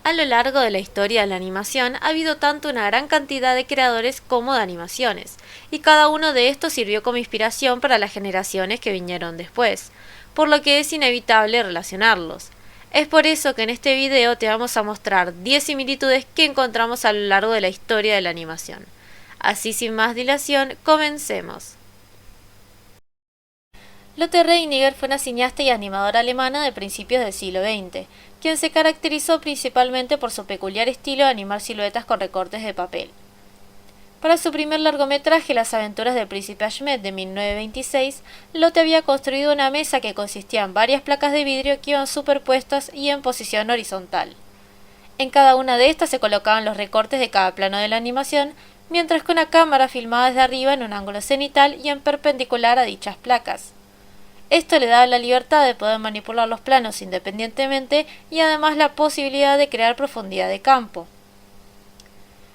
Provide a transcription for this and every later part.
A lo largo de la historia de la animación ha habido tanto una gran cantidad de creadores como de animaciones, y cada uno de estos sirvió como inspiración para las generaciones que vinieron después, por lo que es inevitable relacionarlos. Es por eso que en este video te vamos a mostrar 10 similitudes que encontramos a lo largo de la historia de la animación. Así sin más dilación, comencemos. Lotte Reiniger fue una cineasta y animadora alemana de principios del siglo XX, quien se caracterizó principalmente por su peculiar estilo de animar siluetas con recortes de papel. Para su primer largometraje, Las aventuras del príncipe Ahmed de 1926, Lotte había construido una mesa que consistía en varias placas de vidrio que iban superpuestas y en posición horizontal. En cada una de estas se colocaban los recortes de cada plano de la animación, mientras que una cámara filmaba desde arriba en un ángulo cenital y en perpendicular a dichas placas. Esto le daba la libertad de poder manipular los planos independientemente y además la posibilidad de crear profundidad de campo.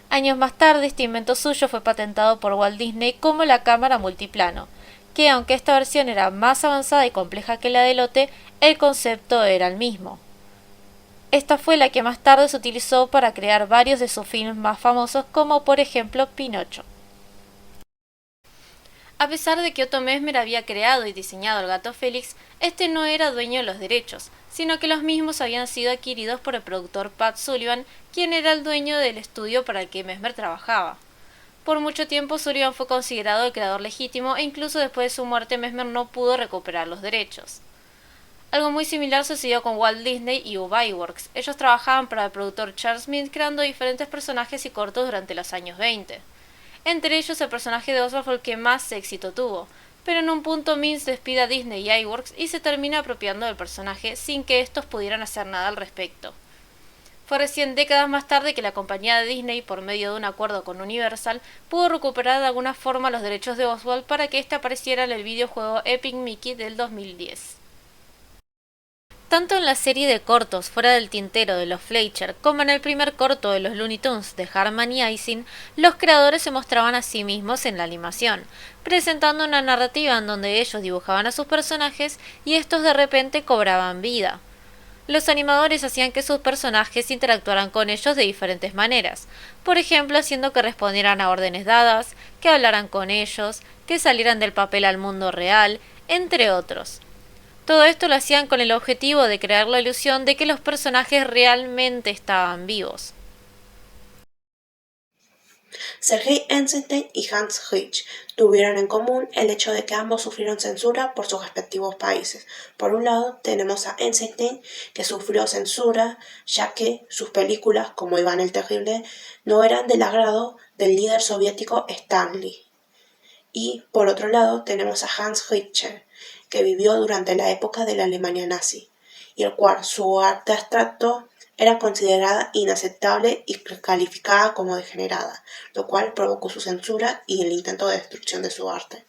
Años más tarde, este invento suyo fue patentado por Walt Disney como la cámara multiplano, que aunque esta versión era más avanzada y compleja que la de Lotte, el concepto era el mismo. Esta fue la que más tarde se utilizó para crear varios de sus films más famosos, como por ejemplo Pinocho. A pesar de que Otto Messmer había creado y diseñado el gato Félix, este no era dueño de los derechos, sino que los mismos habían sido adquiridos por el productor Pat Sullivan, quien era el dueño del estudio para el que Messmer trabajaba. Por mucho tiempo Sullivan fue considerado el creador legítimo e incluso después de su muerte Messmer no pudo recuperar los derechos. Algo muy similar sucedió con Walt Disney y Iwerks. Ellos trabajaban para el productor Charles Mintz creando diferentes personajes y cortos durante los años 20. Entre ellos el personaje de Oswald fue el que más éxito tuvo, pero en un punto Mintz despide a Disney y Iwerks y se termina apropiando del personaje sin que estos pudieran hacer nada al respecto. Fue recién décadas más tarde que la compañía de Disney, por medio de un acuerdo con Universal, pudo recuperar de alguna forma los derechos de Oswald para que éste apareciera en el videojuego Epic Mickey del 2010. Tanto en la serie de cortos Fuera del tintero de los Fleischer como en el primer corto de los Looney Tunes de Hartman y Ising, los creadores se mostraban a sí mismos en la animación, presentando una narrativa en donde ellos dibujaban a sus personajes y estos de repente cobraban vida. Los animadores hacían que sus personajes interactuaran con ellos de diferentes maneras, por ejemplo haciendo que respondieran a órdenes dadas, que hablaran con ellos, que salieran del papel al mundo real, entre otros. Todo esto lo hacían con el objetivo de crear la ilusión de que los personajes realmente estaban vivos. Sergei Eisenstein y Hans Hitch tuvieron en común el hecho de que ambos sufrieron censura por sus respectivos países. Por un lado, tenemos a Eisenstein, que sufrió censura ya que sus películas, como Iván el Terrible, no eran del agrado del líder soviético Stalin. Y, por otro lado, tenemos a Hans Hitch, que vivió durante la época de la Alemania nazi, y el cual su arte abstracto era considerada inaceptable y calificada como degenerada, lo cual provocó su censura y el intento de destrucción de su arte.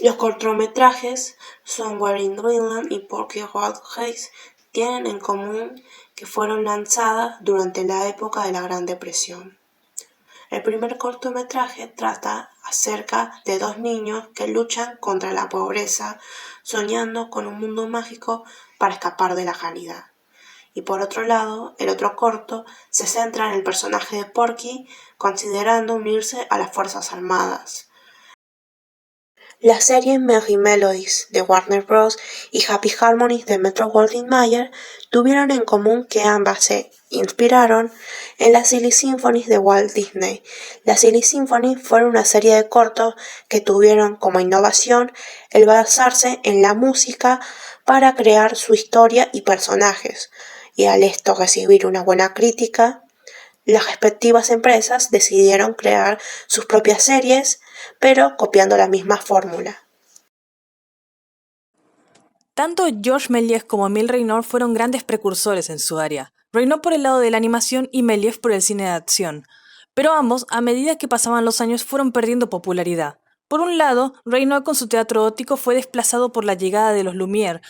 Los cortometrajes Somewhere in Dreamland y Porky Road Race tienen en común que fueron lanzadas durante la época de la Gran Depresión. El primer cortometraje trata acerca de dos niños que luchan contra la pobreza, soñando con un mundo mágico para escapar de la realidad. Y por otro lado, el otro corto se centra en el personaje de Porky, considerando unirse a las Fuerzas Armadas. La serie Merrie Melodies de Warner Bros. Y Happy Harmonies de Metro-Goldwyn-Mayer tuvieron en común que ambas se inspiraron en las Silly Symphonies de Walt Disney. Las Silly Symphonies fueron una serie de cortos que tuvieron como innovación el basarse en la música para crear su historia y personajes, y al esto recibir una buena crítica, las respectivas empresas decidieron crear sus propias series, pero copiando la misma fórmula. Tanto Georges Méliès como Emile Reynaud fueron grandes precursores en su área, Reynaud por el lado de la animación y Méliès por el cine de acción. Pero ambos, a medida que pasaban los años, fueron perdiendo popularidad. Por un lado, Reynaud con su teatro gótico fue desplazado por la llegada de los Lumière,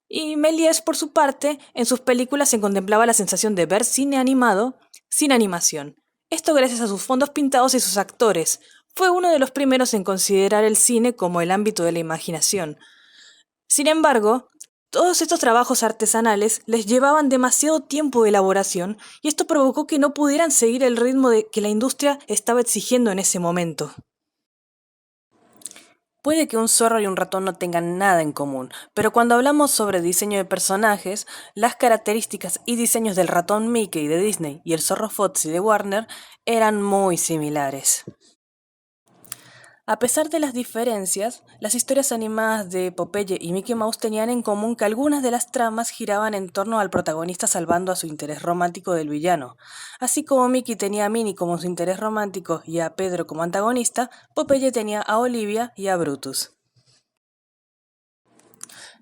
y Méliès, por su parte, en sus películas se contemplaba la sensación de ver cine animado sin animación. Esto gracias a sus fondos pintados y sus actores. Fue uno de los primeros en considerar el cine como el ámbito de la imaginación. Sin embargo, Todos estos trabajos artesanales les llevaban demasiado tiempo de elaboración y esto provocó que no pudieran seguir el ritmo que la industria estaba exigiendo en ese momento. Puede que un zorro y un ratón no tengan nada en común, pero cuando hablamos sobre diseño de personajes, las características y diseños del ratón Mickey de Disney y el zorro Foxy de Warner eran muy similares. A pesar de las diferencias, las historias animadas de Popeye y Mickey Mouse tenían en común que algunas de las tramas giraban en torno al protagonista salvando a su interés romántico del villano. Así como Mickey tenía a Minnie como su interés romántico y a Pedro como antagonista, Popeye tenía a Olivia y a Brutus.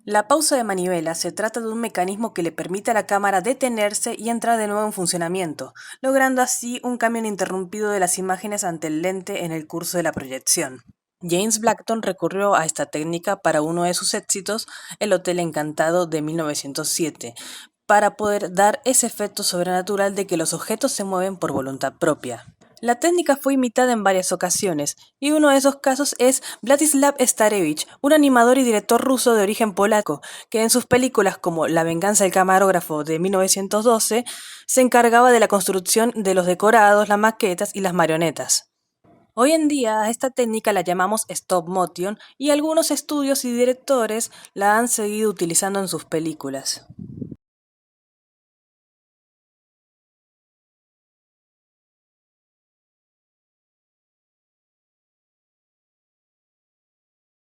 La pausa de manivela se trata de un mecanismo que le permite a la cámara detenerse y entrar de nuevo en funcionamiento, logrando así un cambio ininterrumpido de las imágenes ante el lente en el curso de la proyección. James Blackton recurrió a esta técnica para uno de sus éxitos, El Hotel Encantado de 1907, para poder dar ese efecto sobrenatural de que los objetos se mueven por voluntad propia. La técnica fue imitada en varias ocasiones, y uno de esos casos es Vladislav Starevich, un animador y director ruso de origen polaco, que en sus películas como La venganza del camarógrafo de 1912 se encargaba de la construcción de los decorados, las maquetas y las marionetas. Hoy en día a esta técnica la llamamos stop motion y algunos estudios y directores la han seguido utilizando en sus películas.